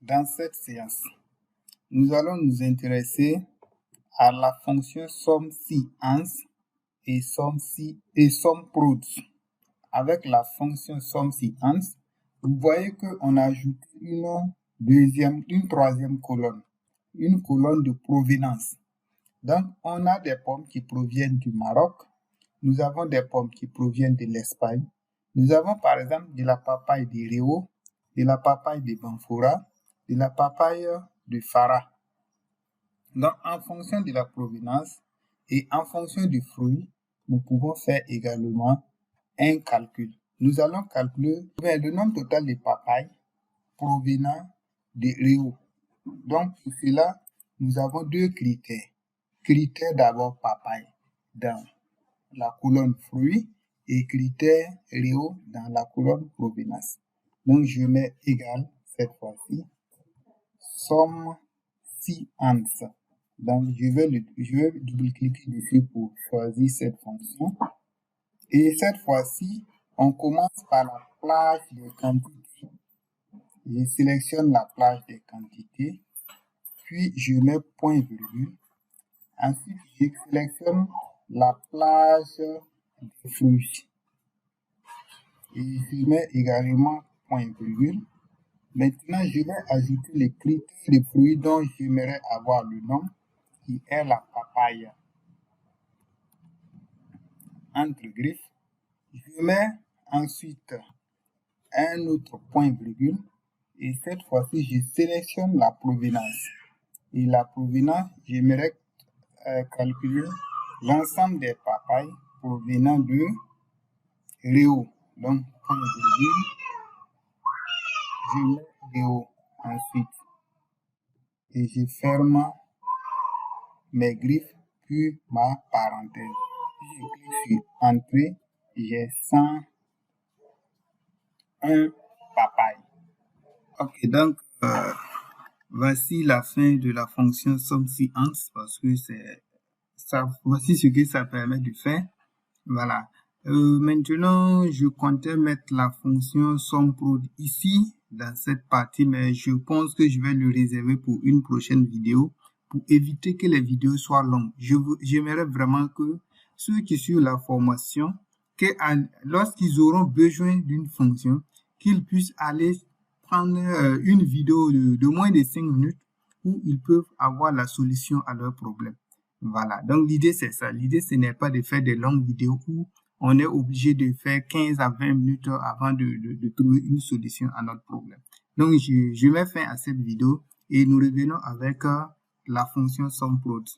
Dans cette séance, nous allons nous intéresser à la fonction SUMC_ANS et SUMPROD. Avec la fonction SUMC_ANS, vous voyez qu'on a ajouté une troisième colonne, une colonne de provenance. Donc, on a des pommes qui proviennent du Maroc, nous avons des pommes qui proviennent de l'Espagne, nous avons par exemple de la papaye de Réau, de la papaye de Banfora, de la papaye de Farah. Donc, en fonction de la provenance et en fonction du fruit, nous pouvons faire également un calcul. Nous allons calculer le nombre total de papayes provenant de Réau. Donc, pour cela, nous avons deux critères. Critère d'abord papaye dans la colonne fruit et critère Réau dans la colonne provenance. Donc, je mets égal cette fois-ci SUMC_ANS. Donc, je vais double-cliquer dessus pour choisir cette fonction. Et cette fois-ci, on commence par la plage des quantités. Je sélectionne la plage des quantités, puis je mets point virgule. Ensuite, je sélectionne la plage des fruits. Et je mets également point virgule. Maintenant, je vais ajouter les critères de fruits dont j'aimerais avoir le nom, qui est la papaye. Entre griffes, je mets ensuite un autre point virgule et cette fois-ci, je sélectionne la provenance. Et la provenance, j'aimerais calculer l'ensemble des papayes provenant de Réau. Donc, point virgule, je mets Réau ensuite. Et je ferme mes griffes, puis ma parenthèse. Je clique sur Entrée, j'ai 101 papayes. Ok, donc voici la fin de la fonction SUMC_ANS parce que voici ce que ça permet de faire. Voilà. Maintenant, je comptais mettre la fonction SUMPROD ici dans cette partie, mais je pense que je vais le réserver pour une prochaine vidéo pour éviter que les vidéos soient longues. J'aimerais vraiment que ceux qui suivent la formation, lorsqu'ils auront besoin d'une fonction, qu'ils puissent aller prendre une vidéo de moins de 5 minutes où ils peuvent avoir la solution à leur problème. Voilà, donc l'idée c'est ça. L'idée ce n'est pas de faire des longues vidéos où on est obligé de faire 15 à 20 minutes avant de trouver une solution à notre problème. Donc je mets fin à cette vidéo et nous revenons avec la fonction SUMPROD.